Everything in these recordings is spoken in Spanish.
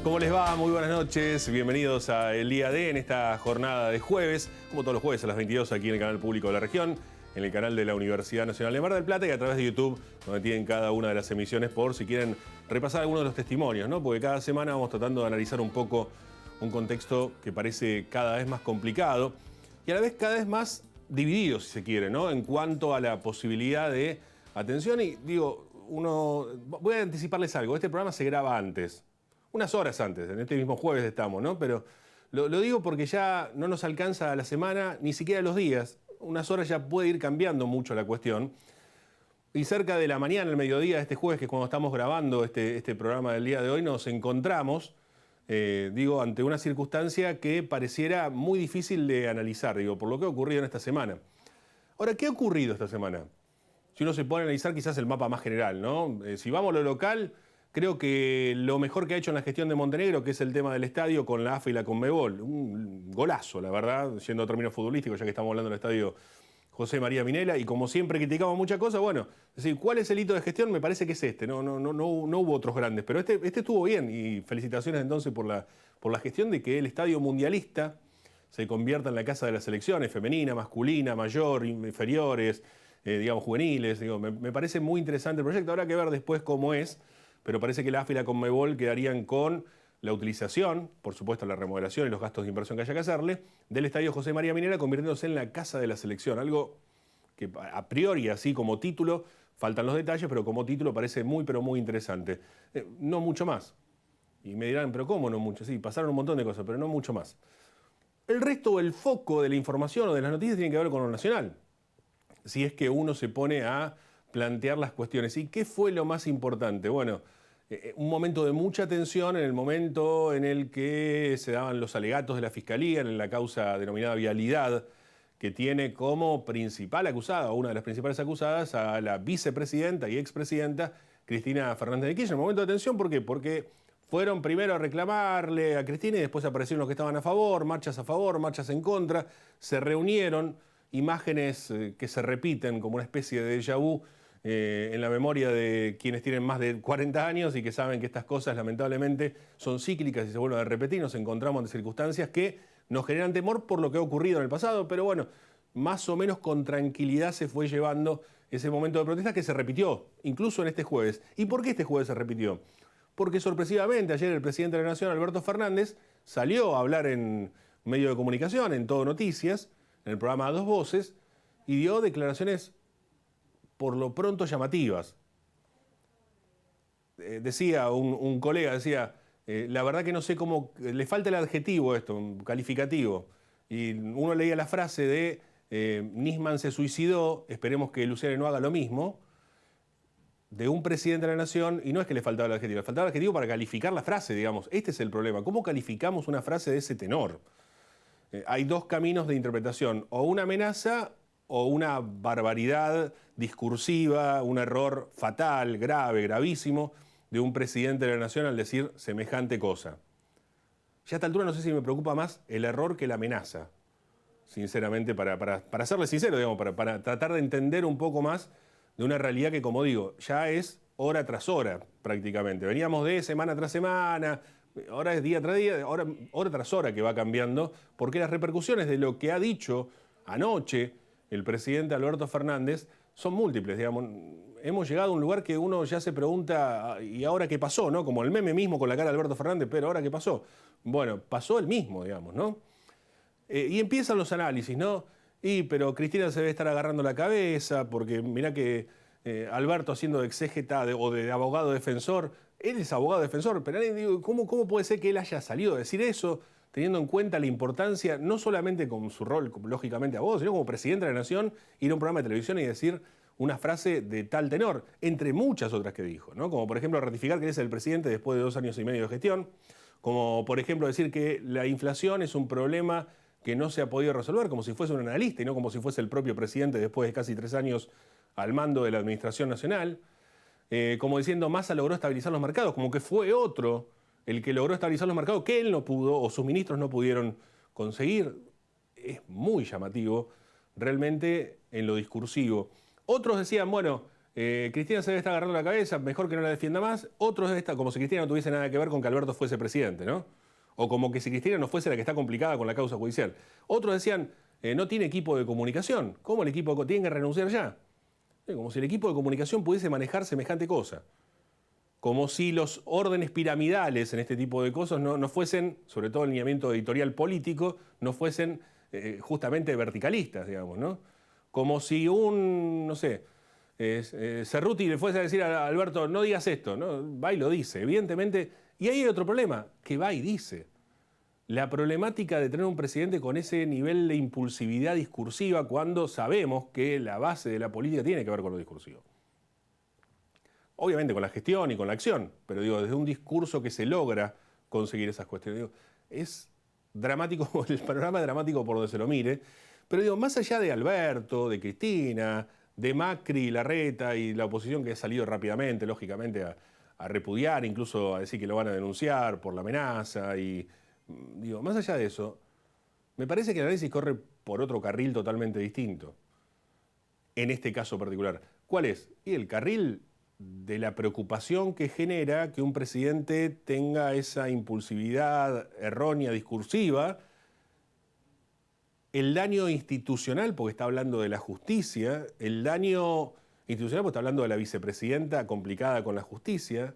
¿Cómo les va? Muy buenas noches. Bienvenidos a El Día D en esta jornada de jueves, como todos los jueves a las 22 aquí en el canal público de la región, en el canal de la Universidad Nacional de Mar del Plata y a través de YouTube, donde tienen cada una de las emisiones por si quieren repasar algunos de los testimonios, ¿no? Porque cada semana vamos tratando de analizar un poco un contexto que parece cada vez más complicado y a la vez cada vez más dividido, si se quiere, ¿no? En cuanto a la posibilidad de atención. Y digo, voy a anticiparles algo, este programa se graba antes. Unas horas antes, en este mismo jueves estamos, ¿no? Pero lo digo porque ya no nos alcanza la semana, ni siquiera los días. Unas horas ya puede ir cambiando mucho la cuestión. Y cerca de la mañana, el mediodía de este jueves, que es cuando estamos grabando este programa del día de hoy, nos encontramos, ante una circunstancia que pareciera muy difícil de analizar, por lo que ha ocurrido en esta semana. Ahora, ¿qué ha ocurrido esta semana? Si uno se pone a analizar quizás el mapa más general, ¿no? Si vamos a lo local, creo que lo mejor que ha hecho en la gestión de Montenegro, que es el tema del estadio con la AFA y la Conmebol, un golazo, la verdad, yendo a términos futbolísticos, ya que estamos hablando del estadio José María Minella, y como siempre criticamos muchas cosas, bueno, es decir, ¿cuál es el hito de gestión? Me parece que es este, no hubo otros grandes, pero este estuvo bien, y felicitaciones entonces por la gestión de que el estadio mundialista se convierta en la casa de las selecciones, femenina, masculina, mayor, inferiores, juveniles. Me parece muy interesante el proyecto, habrá que ver después cómo es, pero parece que la AFA y la Conmebol quedarían con la utilización, por supuesto la remodelación y los gastos de inversión que haya que hacerle, del estadio José María Minella, convirtiéndose en la casa de la selección. Algo que a priori, así como título, faltan los detalles, pero como título parece muy, pero muy interesante. No mucho más. Y me dirán, ¿pero cómo no mucho? Sí, pasaron un montón de cosas, pero no mucho más. El resto, el foco de la información o de las noticias tiene que ver con lo nacional. Si es que uno se pone a plantear las cuestiones. ¿Y qué fue lo más importante? Bueno, un momento de mucha tensión en el momento en el que se daban los alegatos de la Fiscalía en la causa denominada Vialidad, que tiene como principal acusada, o una de las principales acusadas, a la vicepresidenta y expresidenta Cristina Fernández de Kirchner. Un momento de tensión, ¿por qué? Porque fueron primero a reclamarle a Cristina y después aparecieron los que estaban a favor, marchas en contra, se reunieron, imágenes que se repiten como una especie de déjà vu en la memoria de quienes tienen más de 40 años y que saben que estas cosas lamentablemente son cíclicas y se vuelven a repetir. Nos encontramos ante circunstancias que nos generan temor por lo que ha ocurrido en el pasado, pero bueno, más o menos con tranquilidad se fue llevando ese momento de protesta que se repitió, incluso en este jueves. ¿Y por qué este jueves se repitió? Porque sorpresivamente ayer el presidente de la Nación, Alberto Fernández, salió a hablar en medio de comunicación, en Todo Noticias, en el programa A Dos Voces, y dio declaraciones por lo pronto llamativas. Decía un colega, la verdad que no sé cómo, le falta el adjetivo esto, un calificativo. Y uno leía la frase de Nisman se suicidó, esperemos que Luciano no haga lo mismo, de un presidente de la Nación, y no es que le faltaba el adjetivo, le faltaba el adjetivo para calificar la frase, digamos. Este es el problema, ¿cómo calificamos una frase de ese tenor? Hay dos caminos de interpretación, o una amenaza o una barbaridad discursiva, un error fatal, grave, gravísimo, de un presidente de la Nación al decir semejante cosa. Ya a esta altura no sé si me preocupa más el error que la amenaza, sinceramente, para serle sincero, para tratar de entender un poco más de una realidad que, como digo, ya es hora tras hora prácticamente. Veníamos de semana tras semana, ahora es día tras día, hora tras hora que va cambiando, porque las repercusiones de lo que ha dicho anoche el presidente Alberto Fernández son múltiples, Hemos llegado a un lugar que uno ya se pregunta, ¿y ahora qué pasó? ¿No? Como el meme mismo con la cara de Alberto Fernández, pero ¿ahora qué pasó? Bueno, pasó el mismo, ¿no? Y empiezan los análisis, ¿no? Pero Cristina se debe estar agarrando la cabeza, porque mirá que Alberto haciendo de exégeta o de abogado defensor, él es abogado defensor, pero ¿cómo puede ser que él haya salido a decir eso, teniendo en cuenta la importancia, no solamente con su rol, lógicamente, abogado, sino como presidente de la Nación, ir a un programa de televisión y decir una frase de tal tenor, entre muchas otras que dijo, ¿no? Como por ejemplo ratificar que él es el presidente después de 2 años y medio de gestión, como por ejemplo decir que la inflación es un problema que no se ha podido resolver, como si fuese un analista y no como si fuese el propio presidente después de casi 3 años al mando de la Administración Nacional, como diciendo Massa logró estabilizar los mercados, como que fue otro el que logró estabilizar los mercados que él no pudo o sus ministros no pudieron conseguir. Es muy llamativo realmente en lo discursivo. Otros decían, bueno, Cristina se debe estar agarrando la cabeza, mejor que no la defienda más. Otros debe estar como si Cristina no tuviese nada que ver con que Alberto fuese presidente, ¿no? O como que si Cristina no fuese la que está complicada con la causa judicial. Otros decían, no tiene equipo de comunicación. ¿Cómo el equipo tiene que renunciar ya? Como si el equipo de comunicación pudiese manejar semejante cosa. Como si los órdenes piramidales en este tipo de cosas no fuesen, sobre todo el lineamiento editorial político, no fuesen justamente verticalistas, digamos, ¿no? Como si no sé, Cerruti le fuese a decir a Alberto, no digas esto, ¿no? Va y lo dice, evidentemente. Y ahí hay otro problema, que va y dice. La problemática de tener un presidente con ese nivel de impulsividad discursiva cuando sabemos que la base de la política tiene que ver con lo discursivo. Obviamente con la gestión y con la acción, pero digo, desde un discurso que se logra conseguir esas cuestiones. Digo, es dramático, el panorama es dramático por donde se lo mire, pero digo, más allá de Alberto, de Cristina, de Macri, Larreta y la oposición que ha salido rápidamente, lógicamente, a repudiar, incluso a decir que lo van a denunciar por la amenaza y digo, más allá de eso, me parece que el análisis corre por otro carril totalmente distinto. En este caso particular. ¿Cuál es? Y el carril de la preocupación que genera que un presidente tenga esa impulsividad errónea, discursiva, el daño institucional, porque está hablando de la justicia, el daño institucional, porque está hablando de la vicepresidenta complicada con la justicia,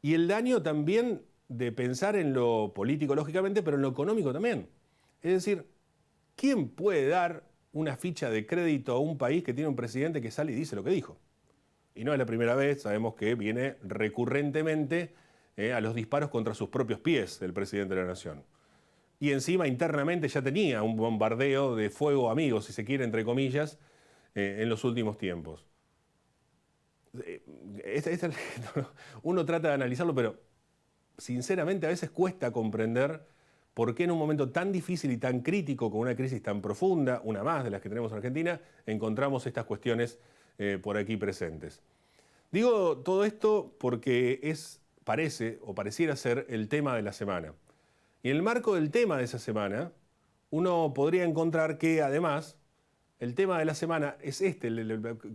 y el daño también de pensar en lo político, lógicamente, pero en lo económico también. Es decir, ¿quién puede dar una ficha de crédito a un país que tiene un presidente que sale y dice lo que dijo? Y no es la primera vez, sabemos que viene recurrentemente a los disparos contra sus propios pies el presidente de la Nación. Y encima internamente ya tenía un bombardeo de fuego amigo, si se quiere, entre comillas, en los últimos tiempos. Uno trata de analizarlo, pero sinceramente a veces cuesta comprender por qué en un momento tan difícil y tan crítico, con una crisis tan profunda, una más de las que tenemos en Argentina, encontramos estas cuestiones por aquí presentes. Digo todo esto porque parece o pareciera ser el tema de la semana. Y en el marco del tema de esa semana, uno podría encontrar que además el tema de la semana es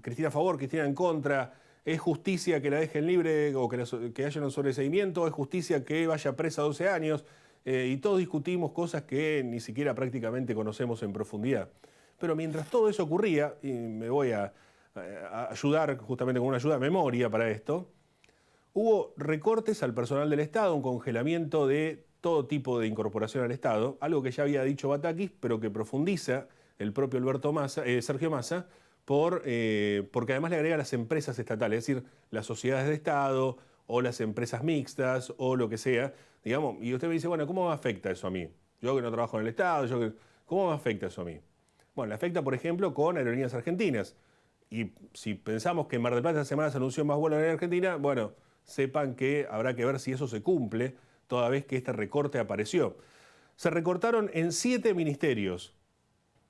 Cristina a favor, Cristina en contra, es justicia que la dejen libre o que haya un sobreseimiento, es justicia que vaya presa 12 años, y todos discutimos cosas que ni siquiera prácticamente conocemos en profundidad. Pero mientras todo eso ocurría, y me voy a ayudar justamente con una ayuda de memoria para esto, hubo recortes al personal del Estado, un congelamiento de todo tipo de incorporación al Estado, algo que ya había dicho Batakis, pero que profundiza el propio Sergio Massa, porque además le agrega las empresas estatales, es decir, las sociedades de Estado o las empresas mixtas o lo que sea, digamos, y usted me dice, bueno, ¿cómo me afecta eso a mí? Yo que no trabajo en el Estado, ¿cómo me afecta eso a mí? Bueno, le afecta, por ejemplo, con Aerolíneas Argentinas. Y si pensamos que en Mar del Plata esta semana se anunció más vuelos en Argentina, bueno, sepan que habrá que ver si eso se cumple, toda vez que este recorte apareció. Se recortaron en 7 ministerios.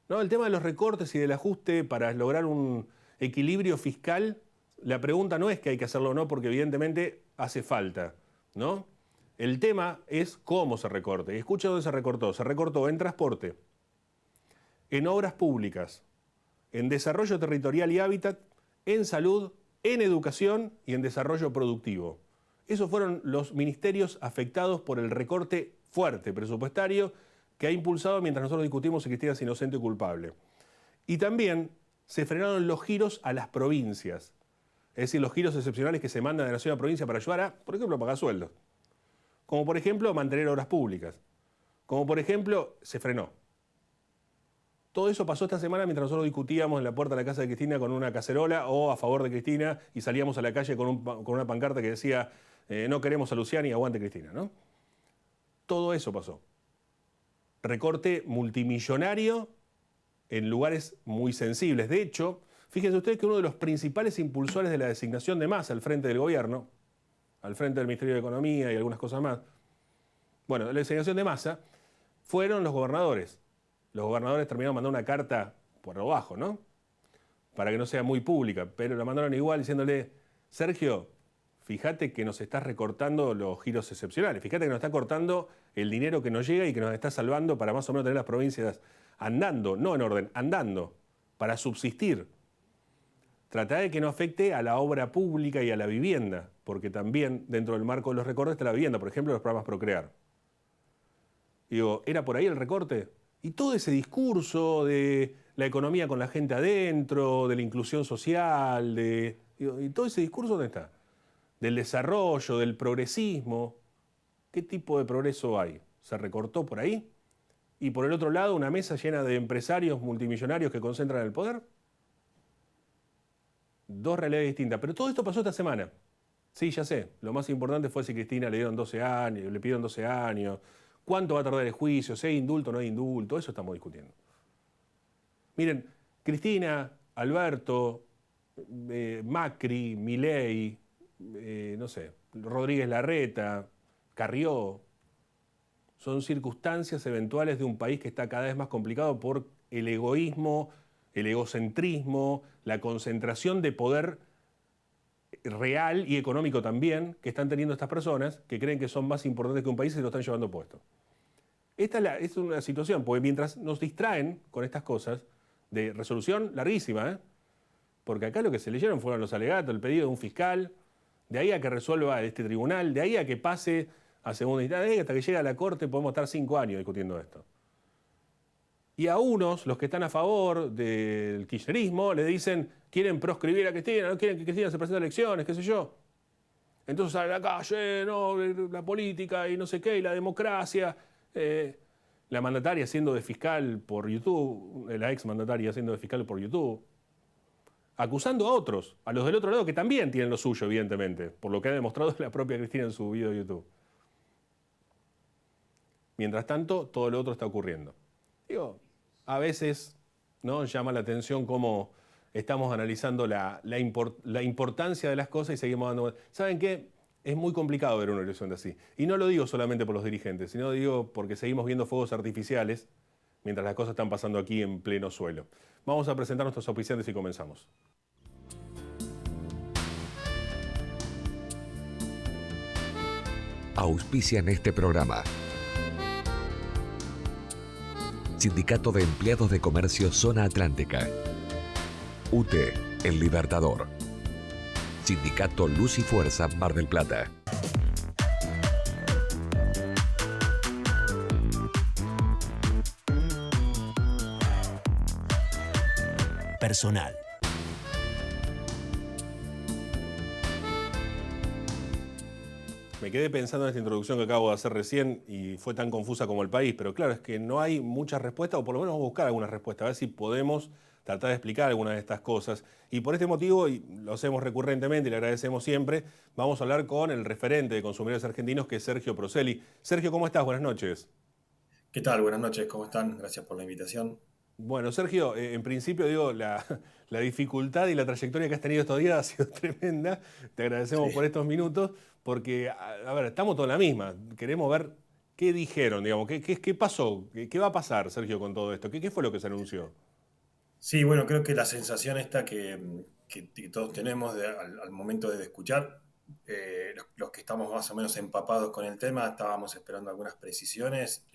¿No? El tema de los recortes y del ajuste para lograr un equilibrio fiscal, la pregunta no es que hay que hacerlo o no, porque evidentemente hace falta, ¿no? El tema es cómo se recorte. Y escucha dónde se recortó. Se recortó en transporte, en obras públicas, en desarrollo territorial y hábitat, en salud, en educación y en desarrollo productivo. Esos fueron los ministerios afectados por el recorte fuerte presupuestario que ha impulsado mientras nosotros discutimos si Cristina es inocente o culpable. Y también se frenaron los giros a las provincias, es decir, los giros excepcionales que se mandan de nación a provincia para ayudar a, por ejemplo, pagar sueldos. Como por ejemplo, mantener obras públicas. Como por ejemplo, se frenó. Todo eso pasó esta semana mientras nosotros discutíamos en la puerta de la casa de Cristina con una cacerola o a favor de Cristina y salíamos a la calle con una pancarta que decía no queremos a Luciani, aguante Cristina, ¿no? Todo eso pasó. Recorte multimillonario en lugares muy sensibles. De hecho, fíjense ustedes que uno de los principales impulsores de la designación de Massa al frente del gobierno, al frente del Ministerio de Economía y algunas cosas más, bueno, la designación de Massa fueron los gobernadores. Los gobernadores terminaron mandando una carta por abajo, ¿no? Para que no sea muy pública, pero la mandaron igual diciéndole, Sergio, fíjate que nos estás recortando los giros excepcionales, fíjate que nos está cortando el dinero que nos llega y que nos está salvando para más o menos tener las provincias andando, no en orden, andando, para subsistir. Tratá de que no afecte a la obra pública y a la vivienda, porque también dentro del marco de los recortes está la vivienda, por ejemplo, los programas Procrear. Digo, ¿era por ahí el recorte? Y todo ese discurso de la economía con la gente adentro, de la inclusión social, ¿y todo ese discurso dónde está? Del desarrollo, del progresismo. ¿Qué tipo de progreso hay? ¿Se recortó por ahí? Y por el otro lado, una mesa llena de empresarios multimillonarios que concentran el poder. Dos realidades distintas. Pero todo esto pasó esta semana. Sí, ya sé. Lo más importante fue si Cristina le dieron 12 años, le pidieron 12 años. ¿Cuánto va a tardar el juicio? ¿Si hay indulto o no hay indulto? Eso estamos discutiendo. Miren, Cristina, Alberto, Macri, Milei, no sé, Rodríguez Larreta, Carrió, son circunstancias eventuales de un país que está cada vez más complicado por el egoísmo, el egocentrismo, la concentración de poder real y económico también que están teniendo estas personas que creen que son más importantes que un país y se lo están llevando puesto. Esta es una situación, porque mientras nos distraen con estas cosas, de resolución larguísima, ¿eh? Porque acá lo que se leyeron fueron los alegatos, el pedido de un fiscal, de ahí a que resuelva este tribunal, de ahí a que pase a segunda instancia, hasta que llegue a la corte podemos estar 5 años discutiendo esto. Y a unos, los que están a favor del kirchnerismo, le dicen, quieren proscribir a Cristina, no quieren que Cristina se presente a elecciones, qué sé yo. Entonces sale a la calle, no, la política y no sé qué, y la democracia. La mandataria haciendo de fiscal por YouTube, la ex mandataria haciendo de fiscal por YouTube, acusando a otros, a los del otro lado que también tienen lo suyo, evidentemente, por lo que ha demostrado la propia Cristina en su video de YouTube. Mientras tanto, todo lo otro está ocurriendo. Digo, a veces, ¿no?, llama la atención cómo estamos analizando la importancia de las cosas y seguimos dando... ¿Saben qué? Es muy complicado ver una elección así. Y no lo digo solamente por los dirigentes, sino digo porque seguimos viendo fuegos artificiales mientras las cosas están pasando aquí en pleno suelo. Vamos a presentar nuestros auspiciantes y comenzamos. Auspician este programa. Sindicato de Empleados de Comercio Zona Atlántica. UTE, El Libertador. Sindicato Luz y Fuerza, Mar del Plata. Personal. Me quedé pensando en esta introducción que acabo de hacer recién y fue tan confusa como el país, pero claro, es que no hay muchas respuestas, o por lo menos vamos a buscar alguna respuesta, a ver si podemos tratar de explicar alguna de estas cosas. Y por este motivo, y lo hacemos recurrentemente y le agradecemos siempre, vamos a hablar con el referente de consumidores argentinos, que es Sergio Proselli. Sergio, ¿cómo estás? Buenas noches. ¿Qué tal? Buenas noches, ¿cómo están? Gracias por la invitación. Bueno, Sergio, en principio digo, la dificultad y la trayectoria que has tenido estos días ha sido tremenda. Te agradecemos por estos minutos, porque, a ver, estamos todos en la misma. Queremos ver qué dijeron, digamos, qué pasó, qué va a pasar, Sergio, con todo esto. ¿Qué fue lo que se anunció? Sí, bueno, creo que la sensación esta que todos tenemos al momento de escuchar, los que estamos más o menos empapados con el tema, estábamos esperando algunas precisiones,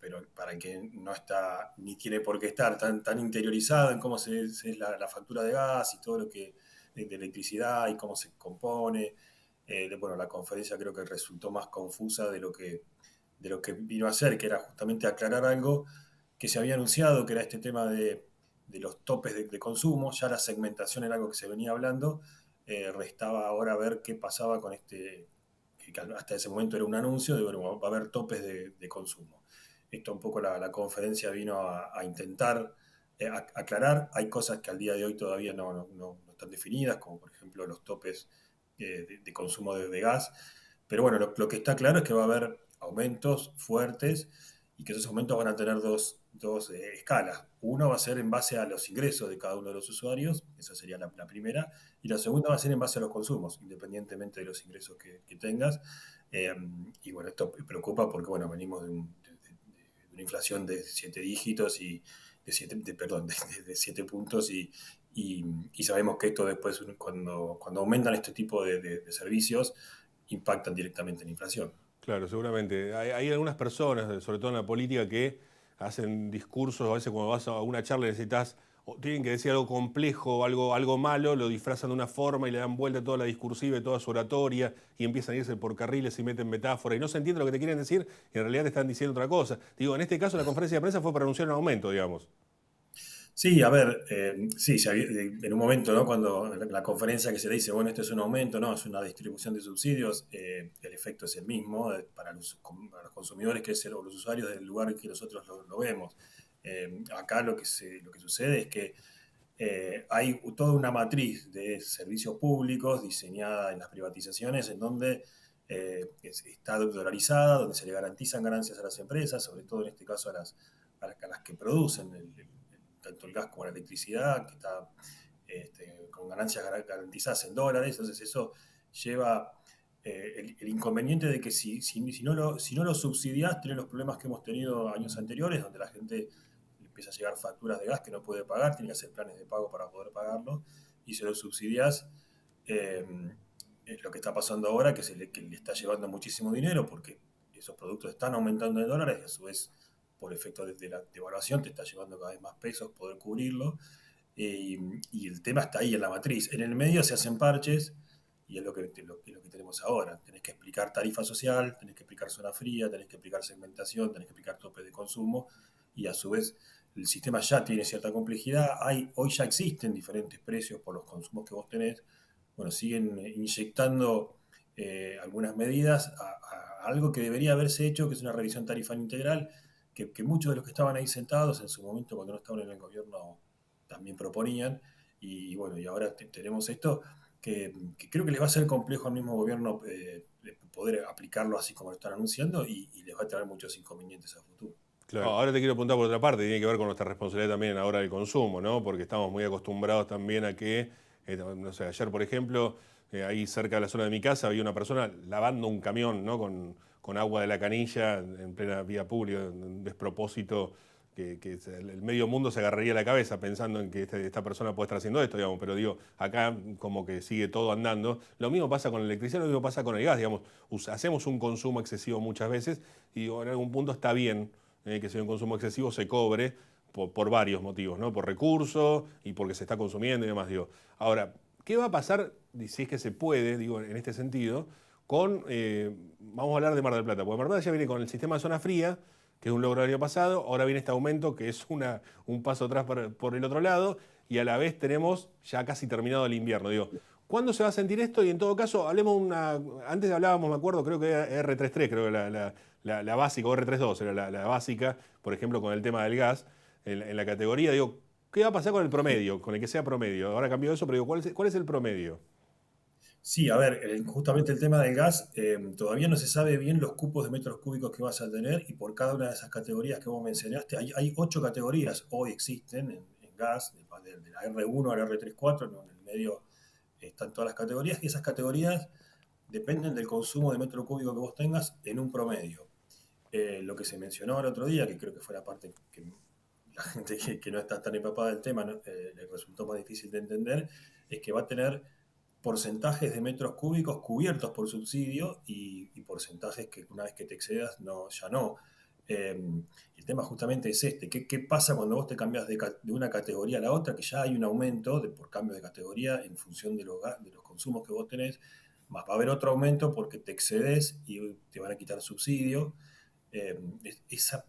pero para quien no está ni tiene por qué estar tan interiorizado en cómo es la factura de gas y todo lo que de electricidad y cómo se compone, bueno, la conferencia creo que resultó más confusa de lo que vino a ser, que era justamente aclarar algo que se había anunciado, que era este tema de los topes de consumo. Ya la segmentación era algo que se venía hablando, restaba ahora ver qué pasaba con que hasta ese momento era un anuncio de, bueno, va a haber topes de consumo. Esto un poco la conferencia vino a intentar aclarar. Hay cosas que al día de hoy todavía no están definidas, como por ejemplo los topes de consumo de gas, pero bueno, lo que está claro es que va a haber aumentos fuertes y que esos aumentos van a tener dos escalas. Uno va a ser en base a los ingresos de cada uno de los usuarios, esa sería la primera, y la segunda va a ser en base a los consumos, independientemente de los ingresos que tengas. Y bueno, esto preocupa porque bueno, venimos de una inflación de 7 dígitos y de 7 puntos y sabemos que esto después, cuando aumentan este tipo de servicios, impactan directamente en la inflación. Claro, seguramente. Hay algunas personas, sobre todo en la política, que hacen discursos, a veces cuando vas a una charla necesitas o tienen que decir algo complejo o algo malo, lo disfrazan de una forma y le dan vuelta a toda la discursiva y toda su oratoria y empiezan a irse por carriles y meten metáfora y no se entiende lo que te quieren decir y en realidad te están diciendo otra cosa. Digo, en este caso la conferencia de prensa fue para anunciar un aumento, digamos. Sí, a ver, sí, en un momento, ¿no? Cuando la conferencia que se le dice, bueno, esto es un aumento, no, es una distribución de subsidios, el efecto es el mismo para los consumidores, que es los usuarios del lugar que nosotros lo vemos. Acá lo que sucede es que hay toda una matriz de servicios públicos diseñada en las privatizaciones en donde está dolarizada, donde se le garantizan ganancias a las empresas, sobre todo en este caso a las que producen tanto el gas como la electricidad, que está con ganancias garantizadas en dólares. Entonces eso lleva el inconveniente de que si no lo subsidiás, tenés los problemas que hemos tenido años anteriores, donde la gente le empieza a llegar facturas de gas que no puede pagar, tiene que hacer planes de pago para poder pagarlo, y si lo subsidiás, es lo que está pasando ahora, que le está llevando muchísimo dinero, porque esos productos están aumentando en dólares, y a su vez, por efecto de la devaluación, te está llevando cada vez más pesos poder cubrirlo, y el tema está ahí en la matriz. En el medio se hacen parches, y es lo que tenemos ahora. Tenés que explicar tarifa social, tenés que explicar zona fría, tenés que explicar segmentación, tenés que explicar tope de consumo, y a su vez el sistema ya tiene cierta complejidad. Hoy ya existen diferentes precios por los consumos que vos tenés. Bueno, siguen inyectando algunas medidas a algo que debería haberse hecho, que es una revisión tarifaria integral, que muchos de los que estaban ahí sentados en su momento, cuando no estaban en el gobierno, también proponían. Y bueno, y ahora tenemos esto que creo que les va a ser complejo al mismo gobierno poder aplicarlo así como lo están anunciando, y les va a traer muchos inconvenientes a futuro. Claro. Ahora te quiero apuntar por otra parte, tiene que ver con nuestra responsabilidad también ahora del consumo, ¿no? Porque estamos muy acostumbrados también a que, no sé, ayer por ejemplo, ahí cerca de la zona de mi casa había una persona lavando un camión, ¿no? Con agua de la canilla en plena vía pública, un despropósito que el medio mundo se agarraría la cabeza pensando en que esta persona puede estar haciendo esto, digamos, pero digo, acá como que sigue todo andando. Lo mismo pasa con la electricidad, lo mismo pasa con el gas, digamos, hacemos un consumo excesivo muchas veces y digo, en algún punto está bien que sea un consumo excesivo se cobre por varios motivos, ¿no? Por recursos y porque se está consumiendo y demás, digo. Ahora, ¿qué va a pasar, si es que se puede, digo, en este sentido, vamos a hablar de Mar del Plata, porque Mar del Plata ya viene con el sistema de zona fría, que es un logro del año pasado, ahora viene este aumento que es un paso atrás por el otro lado, y a la vez tenemos ya casi terminado el invierno, digo. ¿Cuándo se va a sentir esto? Y en todo caso, antes hablábamos, me acuerdo, creo que era R33, creo que la básica, o R32 era la básica, por ejemplo, con el tema del gas, en la categoría, digo, ¿qué va a pasar con el promedio? Con el que sea promedio. Ahora cambió eso, pero digo, ¿cuál es el promedio? Sí, a ver, justamente el tema del gas, todavía no se sabe bien los cupos de metros cúbicos que vas a tener, y por cada una de esas categorías que vos mencionaste, hay 8 categorías hoy existen en gas, de la R1 a la R34, ¿no? En el medio están todas las categorías, y esas categorías dependen del consumo de metro cúbico que vos tengas en un promedio. Lo que se mencionó el otro día, que creo que fue la parte que la gente que no está tan empapada del tema, ¿no? Le resultó más difícil de entender, es que va a tener porcentajes de metros cúbicos cubiertos por subsidio, y porcentajes que una vez que te excedas, ya no. El tema justamente es este: ¿qué pasa cuando vos te cambias de una categoría a la otra? Que ya hay un aumento por cambio de categoría en función de los consumos que vos tenés, más va a haber otro aumento porque te excedes y te van a quitar subsidio.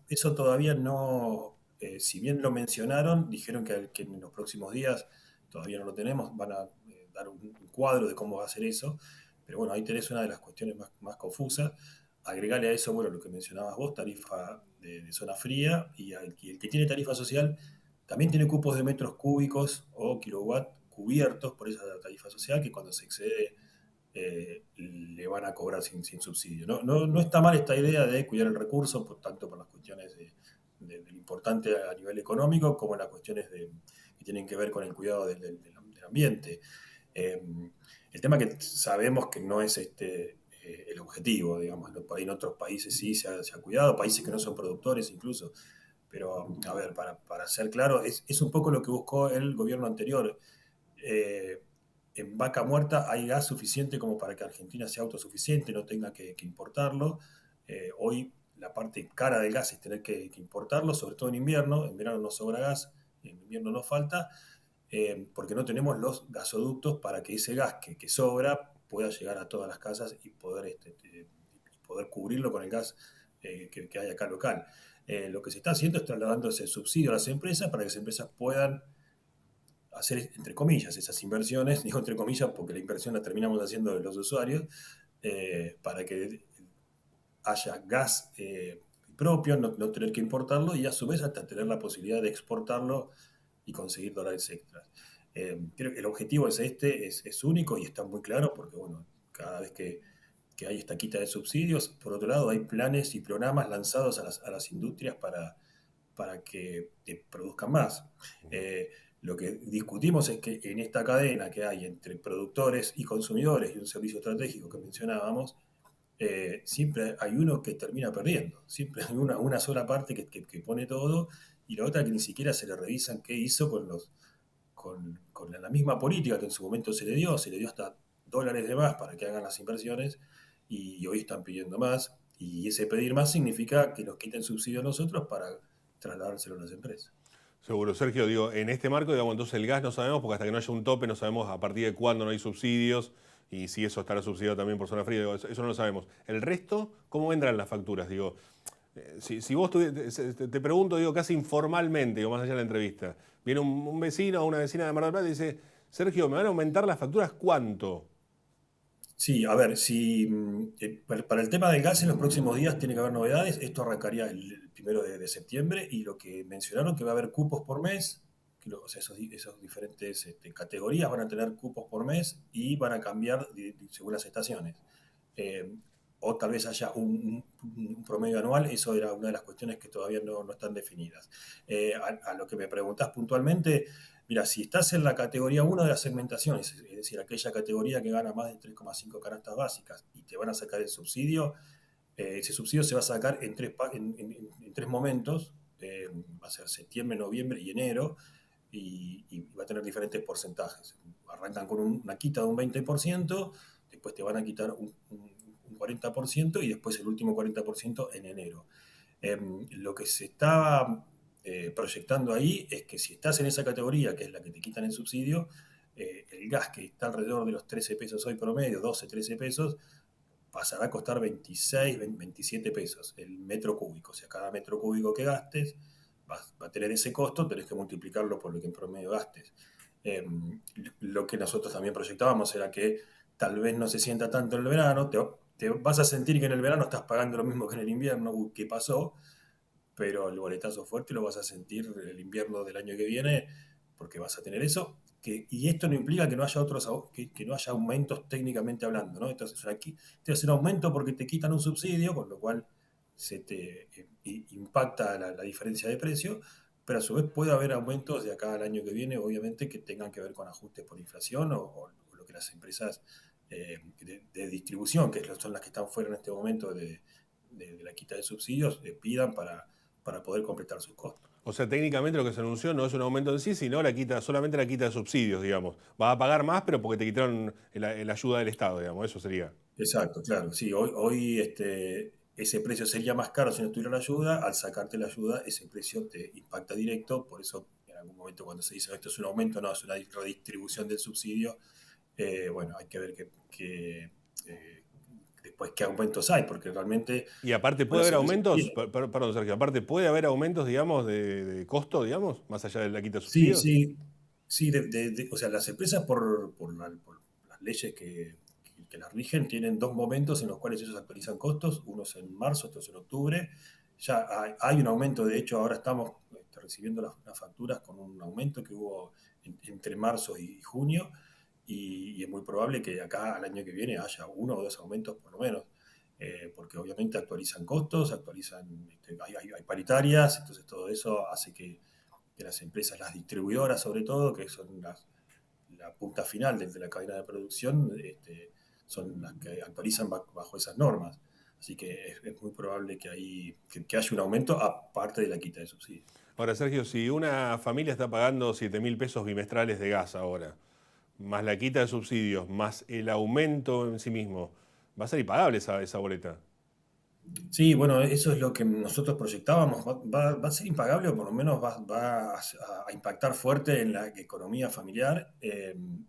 Eso todavía no, si bien lo mencionaron, dijeron que en los próximos días, todavía no lo tenemos, van a dar un cuadro de cómo va a ser eso, pero bueno, ahí tenés una de las cuestiones más confusas. Agregale a eso, bueno, lo que mencionabas vos, tarifa de zona fría, y el que tiene tarifa social también tiene cupos de metros cúbicos o kilowatt cubiertos por esa tarifa social, que cuando se excede le van a cobrar sin subsidio. No está mal esta idea de cuidar el recurso, tanto por las cuestiones de lo importante a nivel económico, como las cuestiones que tienen que ver con el cuidado del ambiente. El tema que sabemos que no es el objetivo, digamos. En otros países sí se ha cuidado, países que no son productores incluso. Pero, a ver, para ser claro, es un poco lo que buscó el gobierno anterior. En Vaca Muerta hay gas suficiente como para que Argentina sea autosuficiente, no tenga que importarlo. Hoy la parte cara del gas es tener que importarlo, sobre todo en invierno. En verano no sobra gas, en invierno nos falta, porque no tenemos los gasoductos para que ese gas que sobra pueda llegar a todas las casas y poder cubrirlo con el gas que hay acá local. Lo que se está haciendo es trasladando ese subsidio a las empresas para que las empresas puedan hacer, entre comillas, esas inversiones, digo entre comillas porque la inversión la terminamos haciendo los usuarios, para que haya gas propio, no tener que importarlo y a su vez hasta tener la posibilidad de exportarlo y conseguir dólares extras. Creo que el objetivo es único y está muy claro porque, bueno, cada vez que hay esta quita de subsidios, por otro lado hay planes y programas lanzados a las industrias para que produzcan más. Lo que discutimos es que en esta cadena que hay entre productores y consumidores y un servicio estratégico que mencionábamos, siempre hay uno que termina perdiendo, siempre hay una sola parte que pone todo y la otra que ni siquiera se le revisan qué hizo con la misma política que en su momento se le dio hasta dólares de más para que hagan las inversiones y hoy están pidiendo más y ese pedir más significa que nos quiten subsidio a nosotros para trasladárselo a las empresas. Seguro, Sergio, digo, en este marco, digamos, entonces el gas no sabemos, porque hasta que no haya un tope no sabemos a partir de cuándo no hay subsidios y si eso estará subsidiado también por zona fría, digo, eso no lo sabemos. El resto, ¿cómo vendrán las facturas? Digo, si vos te pregunto, digo, casi informalmente, digo, más allá de la entrevista, viene un vecino o una vecina de Mar del Plata y dice, Sergio, ¿me van a aumentar las facturas cuánto? Sí, a ver, si para el tema del gas en los próximos días tiene que haber novedades. Esto arrancaría el 1 de septiembre y lo que mencionaron que va a haber cupos por mes, o sea, esos diferentes categorías van a tener cupos por mes y van a cambiar según las estaciones. O tal vez haya un promedio anual, eso era una de las cuestiones que todavía no están definidas. A lo que me preguntás puntualmente, mira, si estás en la categoría 1 de las segmentaciones, es decir, aquella categoría que gana más de 3,5 canastas básicas y te van a sacar el subsidio, ese subsidio se va a sacar en tres momentos, va a ser septiembre, noviembre y enero, y va a tener diferentes porcentajes. Arrancan con una quita de un 20%, después te van a quitar un 40% y después el último 40% en enero. Lo que se estaba proyectando ahí es que si estás en esa categoría, que es la que te quitan el subsidio, el gas que está alrededor de los 13 pesos hoy promedio, 12, 13 pesos, pasará a costar 26, 27 pesos el metro cúbico. O sea, cada metro cúbico que gastes va a tener ese costo, tenés que multiplicarlo por lo que en promedio gastes. Lo que nosotros también proyectábamos era que tal vez no se sienta tanto en el verano, te vas a sentir que en el verano estás pagando lo mismo que en el invierno, ¿qué pasó? Pero el boletazo fuerte lo vas a sentir el invierno del año que viene, porque vas a tener eso. Y esto no implica que no haya que no haya aumentos técnicamente hablando, ¿no? Entonces, aquí te hacen aumento porque te quitan un subsidio, con lo cual se te impacta la diferencia de precio, pero a su vez puede haber aumentos de acá al año que viene, obviamente, que tengan que ver con ajustes por inflación o lo que las empresas de distribución, que son las que están fuera en este momento de la quita de subsidios, pidan para poder completar sus costos. O sea, técnicamente lo que se anunció no es un aumento en sí, sino solamente la quita de subsidios, digamos. Vas a pagar más, pero porque te quitaron la ayuda del Estado, digamos, eso sería. Exacto, claro. Sí, hoy ese precio sería más caro si no tuviera la ayuda. Al sacarte la ayuda, ese precio te impacta directo. Por eso, en algún momento cuando se dice esto es un aumento, no, es una redistribución del subsidio. Bueno, hay que ver después qué aumentos hay, porque realmente... Y aparte puede haber aumentos, perdón Sergio, aparte puede haber aumentos, digamos, de costo, digamos, más allá de la quita de subsidios. Sí, o sea, las empresas por las leyes que las rigen tienen dos momentos en los cuales ellos actualizan costos, uno es en marzo, otro es en octubre. Ya hay un aumento, de hecho ahora estamos recibiendo las facturas con un aumento que hubo entre marzo y junio. Y es muy probable que acá al año que viene haya uno o dos aumentos por lo menos, porque obviamente actualizan costos, hay paritarias, entonces todo eso hace que las empresas, las distribuidoras sobre todo, que son la punta final de la cadena de producción, son las que actualizan bajo esas normas. Así que es muy probable que haya un aumento aparte de la quita de subsidios. Ahora, Sergio, si una familia está pagando 7.000 pesos bimestrales de gas ahora, más la quita de subsidios, más el aumento en sí mismo, va a ser impagable esa boleta. Sí, bueno, eso es lo que nosotros proyectábamos. Va a ser impagable o por lo menos va a impactar fuerte en la economía familiar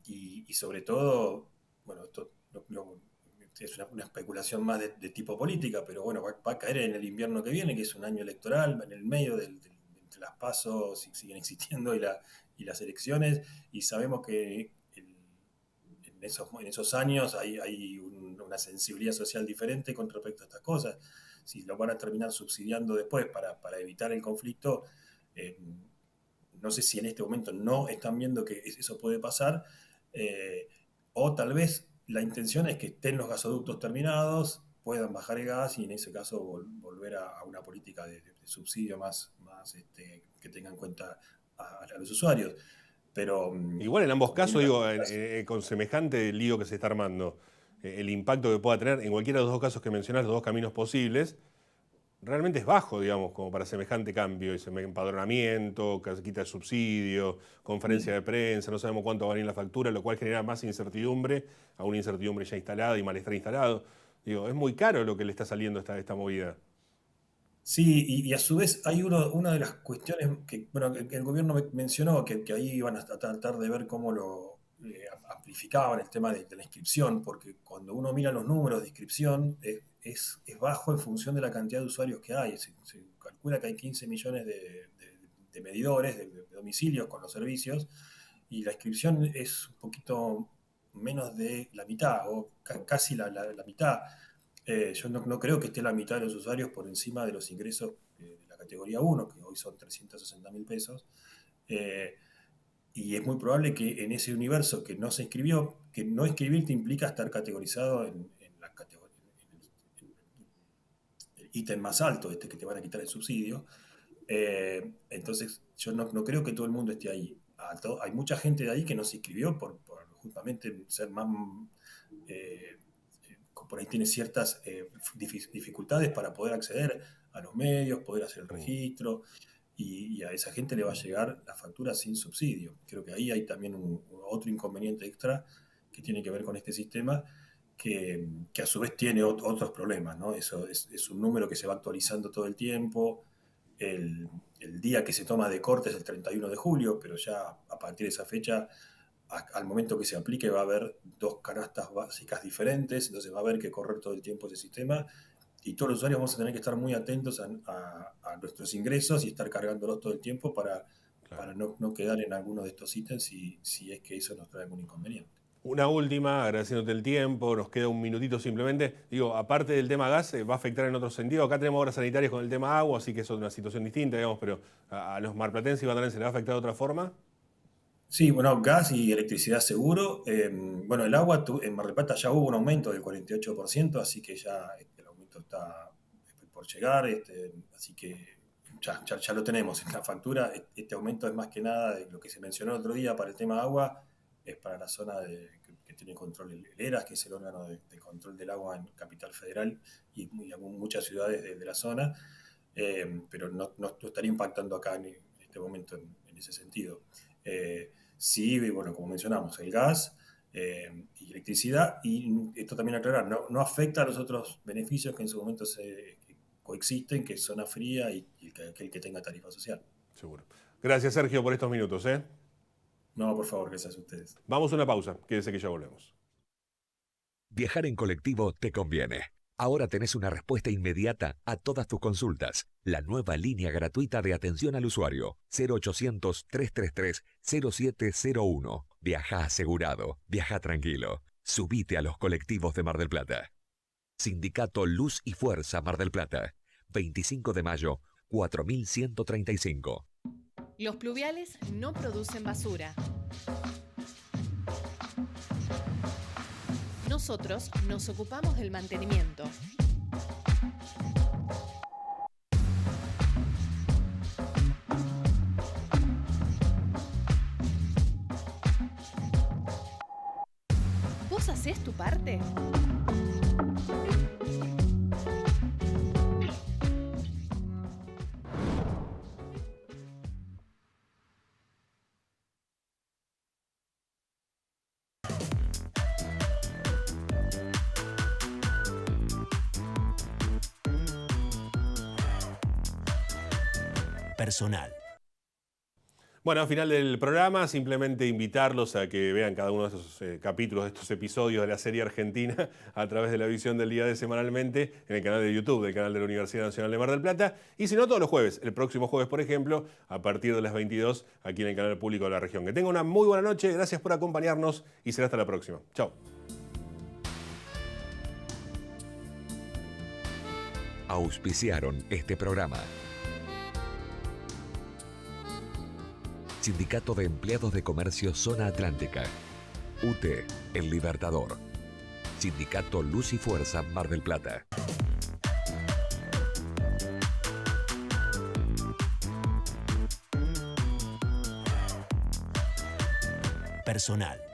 y sobre todo, bueno, esto es una especulación más de tipo política, pero bueno, va a caer en el invierno que viene, que es un año electoral, en el medio entre las PASO, si siguen existiendo, y las elecciones, y sabemos que en esos años hay una sensibilidad social diferente con respecto a estas cosas. Si lo van a terminar subsidiando después para evitar el conflicto, eh, no sé si en este momento no están viendo que eso puede pasar, eh, o tal vez la intención es que estén los gasoductos terminados, puedan bajar el gas y en ese caso volver a una política de subsidio más que tenga en cuenta a los usuarios. Pero, Igual en ambos como bien casos, lo digo, explicas, con semejante lío que se está armando, el impacto que pueda tener en cualquiera de los dos casos que mencionás, los dos caminos posibles, realmente es bajo, digamos, como para semejante cambio, ese empadronamiento, quita de subsidio, conferencia de prensa, no sabemos cuánto va a venir la factura, lo cual genera más incertidumbre a una incertidumbre ya instalada y malestar instalado. Digo, es muy caro lo que le está saliendo esta movida. sí, y a su vez hay una de las cuestiones que, bueno, que el gobierno mencionó, que ahí iban a tratar de ver cómo lo amplificaban el tema de la inscripción, porque cuando uno mira los números de inscripción es bajo en función de la cantidad de usuarios que hay. Se calcula que hay 15 millones de medidores, de domicilios con los servicios, y la inscripción es un poquito menos de la mitad, o casi la mitad. Yo no creo que esté la mitad de los usuarios por encima de los ingresos de la categoría 1, que hoy son 360.000 pesos. Eh, y es muy probable que en ese universo que no se inscribió, que no inscribirte implica estar categorizado en la categoría, en el ítem más alto, que te van a quitar el subsidio. Entonces, yo no creo que todo el mundo esté ahí. Hay mucha gente de ahí que no se inscribió por justamente ser más eh, por ahí tiene ciertas dificultades para poder acceder a los medios, poder hacer el registro, y a esa gente le va a llegar la factura sin subsidio. Creo que ahí hay también otro inconveniente extra que tiene que ver con este sistema, que a su vez tiene otros problemas, ¿no? Eso es un número que se va actualizando todo el tiempo. El, el día que se toma de corte es el 31 de julio, pero ya a partir de esa fecha al momento que se aplique va a haber dos canastas básicas diferentes, entonces va a haber que correr todo el tiempo ese sistema y todos los usuarios vamos a tener que estar muy atentos a nuestros ingresos y estar cargándolos todo el tiempo Claro. para no quedar en alguno de estos ítems si es que eso nos trae algún inconveniente. Una última, agradeciéndote el tiempo, nos queda un minutito simplemente. Digo, aparte del tema gas, va a afectar en otro sentido. Acá tenemos obras sanitarias con el tema agua, así que eso es una situación distinta, digamos, pero a los marplatenses y bandarenses, ¿se les va a afectar de otra forma? Sí, bueno, gas y electricidad seguro. Bueno, el agua en Mar del Plata ya hubo un aumento del 48%, así que ya el aumento está por llegar, así que ya lo tenemos en la factura. Este aumento es más que nada de lo que se mencionó el otro día para el tema agua, es para la zona que tiene control el ERAS, que es el órgano de control del agua en Capital Federal y muchas ciudades de la zona, pero no estaría impactando acá en este momento en ese sentido. Sí, bueno, como mencionamos, el gas y electricidad, y esto también aclarar, no afecta a los otros beneficios que en su momento que coexisten, que es zona fría y aquel que tenga tarifa social. Seguro. Gracias, Sergio, por estos minutos, ¿eh? No, por favor, gracias a ustedes. Vamos a una pausa, quédese que ya volvemos. Viajar en colectivo te conviene. Ahora tenés una respuesta inmediata a todas tus consultas. La nueva línea gratuita de atención al usuario. 0800-333-0701. Viaja asegurado. Viaja tranquilo. Subite a los colectivos de Mar del Plata. Sindicato Luz y Fuerza Mar del Plata. 25 de mayo, 4135. Los pluviales no producen basura. Nosotros nos ocupamos del mantenimiento. ¿Vos hacés tu parte? Personal. Bueno, al final del programa, simplemente invitarlos a que vean cada uno de estos capítulos, de estos episodios de la serie argentina a través de la visión del Día D semanalmente en el canal de YouTube del canal de la Universidad Nacional de Mar del Plata. Y si no, todos los jueves, el próximo jueves, por ejemplo, a partir de las 22, aquí en el canal público de la región. Que tengan una muy buena noche, gracias por acompañarnos y será hasta la próxima. Chao. Auspiciaron este programa. Sindicato de Empleados de Comercio Zona Atlántica. UTE, El Libertador. Sindicato Luz y Fuerza Mar del Plata. Personal.